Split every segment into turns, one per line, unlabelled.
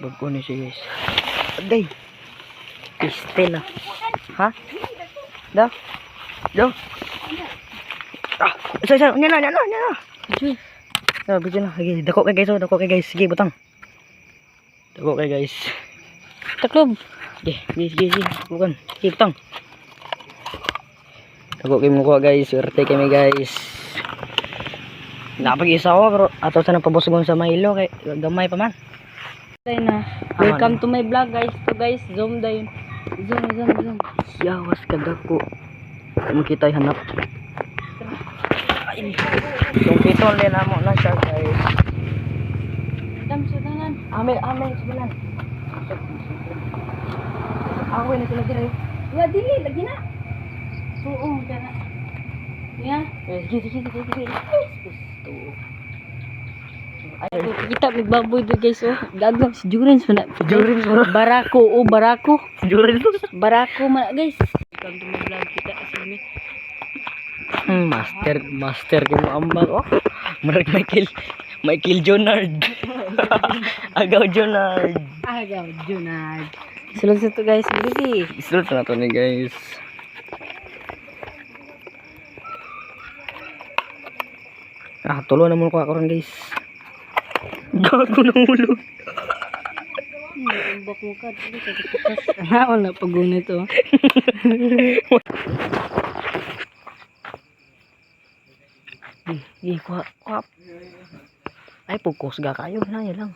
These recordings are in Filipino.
Bago ni siya guys. Aday. Pistel ah. Ha? Daw. Daw. Ah, isa. Nya na. Uy. Ah, bigyan na. Sige, dako kay guys. Sige, butang. Dako kay guys.
Taklob.
Sige. Bukan. Sige, butang. Dako kay mo ko guys. Swerte kami guys. Napag-isa ko pero ato sa napabusgon sa Milo kay gamay pa man.
Na. Welcome to my vlog guys. So guys, zoom dayon. Zoom.
Yawas kadako. Makita hanap. Yung pitol din amo na siya guys.
Dam sudanan.
Amel sudanan. Ako na sila dire.
Wa dili lagi na. Oo, kana. Ya.
Sige.
Ay, kita may baboy do guys oh. Dagang si Jurins man.
Jurins mo.
Barako.
Jurins.
Barako man guys. Welcome to my vlog kita sa ini.
Master ko mo ambag oh. Marag Michael Jonard. Agaw Jonard.
Sulod sa to guys, dili.
Isulot na to ni guys. Tulo na mo ko karon guys. Gago na ulo.
Bak mo ka dili ka tukas. Wala paguna to.
Kuha. Ay, pugkos ga kayo. Na, yan lang.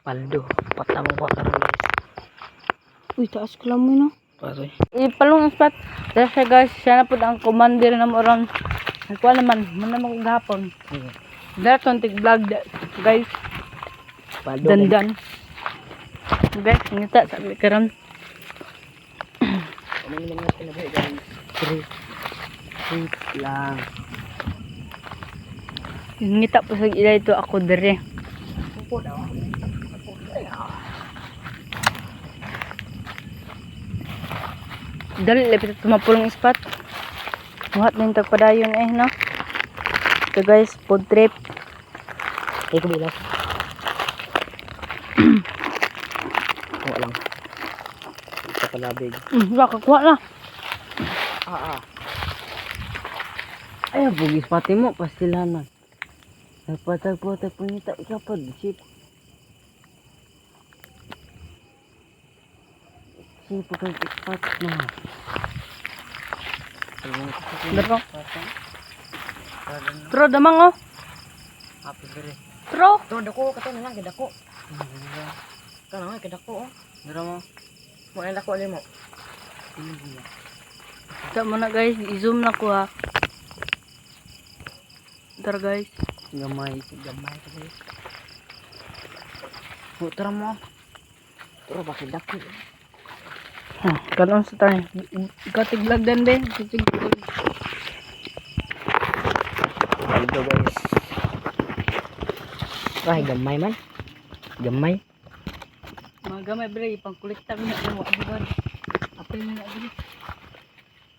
Paldo. Patamang ko karon guys.
Uy, taas ko lang mo no.
Pasoy.
Ipalong ang spot. Dahil siya guys, siya na po ang commander na mo ron. Nagkuha naman, muna mo kong gapon. Dahil konting vlog guys.
Paldo.
Dandan. Guys, ngita sabi ka ron.
Ano naman natin na guys? Treat lang.
Ngita po sa ila ito ako dire.
Upo daw.
Dali, lapit ito mapulong spot. Muhat na yung tagpadayon no. Ito guys, food trip.
Ay, kubilas. Kuha lang. Isa palabig.
Kakuha na.
Ay, bugis pati mo, pastilanan. Tagpo, nita, ikaw pa, sip. Sipo kang ipat na.
Daro. Tro, damang oh.
Hapos dire.
Tro.
Ito, dako, kato na lang, kadako. Ito na nga, kadako oh. Dara mo. Mo ang dako mo.
Ito mo na guys, i-zoom na ko ha. Tara guys.
Gamay guys. Tara mo. Tara, bakit dako?
Kanon sa tayo. Katig vlog dan din.
Ito guys. Ay, gamay man. Gamay.
Mga gamay bre, pang kolekta mo na mo abugan. Apil na bre.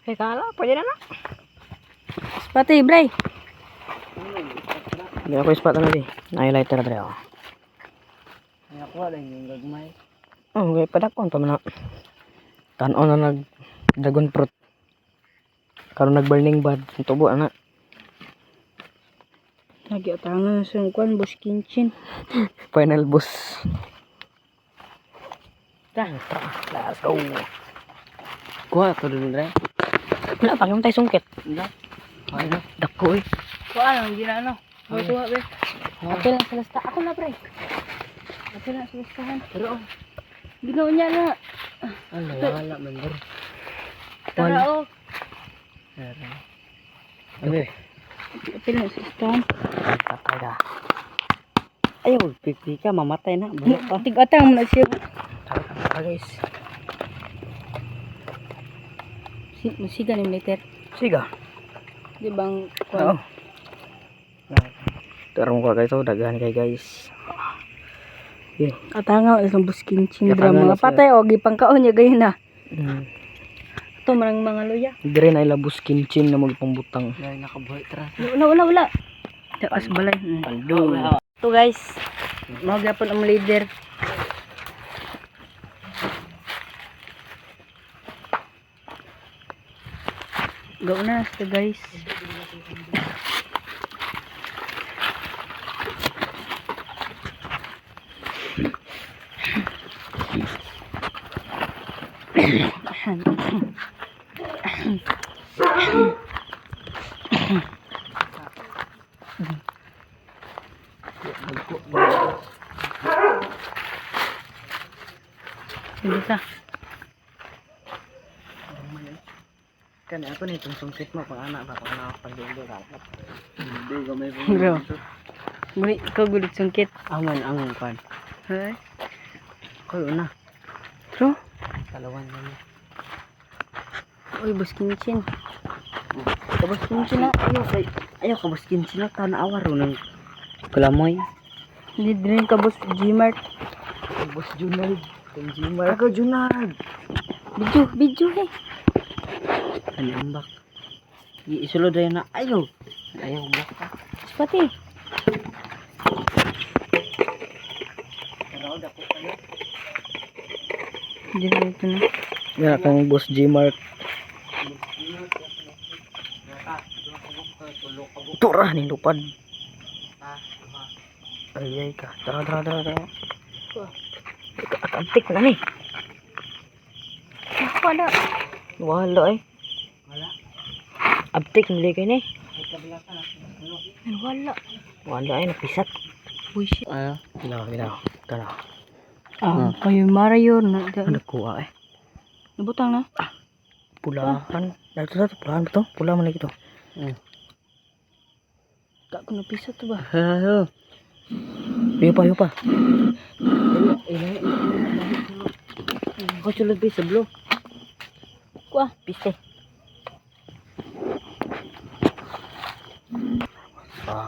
Hey, kala, pwede na.
Spati bre.
Hindi ako spot na rin. Highlighter na rin ako.
Nakuha lang yung gagmay.
Okay, padakon pa man na. Tanon na dragon fruit. Karon nag-burning bud. Tubo na.
Nagyatangan sa kwan boss kinchin.
Final boss. Let's go. Kuha to dun rin. Wala pa yung tayo sungkit. Dako eh.
Kuha lang, hindi na ano. Kuha bre. Apil lang sa lasta. Ako na bre. Apil lang sa lastahan.
Pero
Ginaw niya na.
wala man bro.
Tara oh.
Ano
Apil lang sa lastahan.
patay ka. Ayaw, pipi ka, mamatay na. Bulok pa.
Tig-atang mo na siya.
Tara guys.
Musiga ni meter.
Siga.
Di bang
Oo.
kwan?
Tarong ko guys, dagahan kay guys.
Katangaw isang boss kinchin
Katangaw
drama.
na sila.
Patay o gipangkaon niya gayon na.
Mm.
Ito marang mga luya.
Dire na ilabos kinchin na magpambutang.
Wala. Taas balay.
Paldo.
Ito guys. Magyapon ang leader. Go na ito guys. Hindi ka.
Kani ako ni itong sungkit mo pang anak ba pang nakapagdugo ka. Hindi gamay po.
Bro. Guli ko gulit sungkit.
Aman ang kan.
Hay.
Koy una.
Bro.
Kalawan na.
Uy, bus kinchin. Bus kinchin na.
Ayaw ka baskin sila kana awar nang kalamoy.
Hindi din ka bus Gmart.
Bos Junard. Consumer. Ako Junard.
Video eh.
Ano ang bak? Isulod rin na ayaw. Ayaw bak.
Sepati. Hindi na ito na.
Yan kang Boss Gmart. Turah ni lupad. Ay ka. Tara. Antik na ni.
Wala.
Wala eh. Abtik nili kay ni.
Wala.
Wala ay napisat.
Uy, shit.
Ginaw. Tara.
Kayo Mario na.
Ano kuha eh.
Nabutang na.
Pulahan. Dito pulahan ba to? Pula man lagi to.
Kak ko napisat to ba?
Hiyo pa. Kau sulod ba sa blue?
Kuha.
Piste.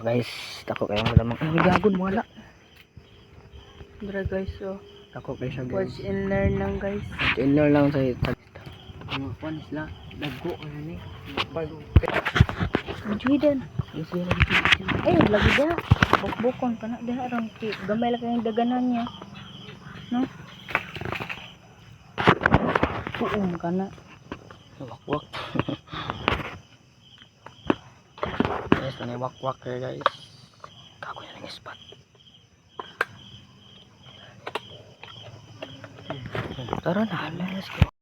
Guys, tako kayo malamang. Ay, gagon wala.
Tara guys, so.
Tako kayo siya
Watch and learn lang guys.
Inner lang sa mga kwan sila. Dago ano ni.
Majuhidan. Eh, lagi dia. Bukbukon ka na. Dia arang gamay lang kayong daganan niya. No? Puum ka na.
Wakwak. Guys, ano wakwak kayo guys. Kako niya ng spot. Tara na, let's go.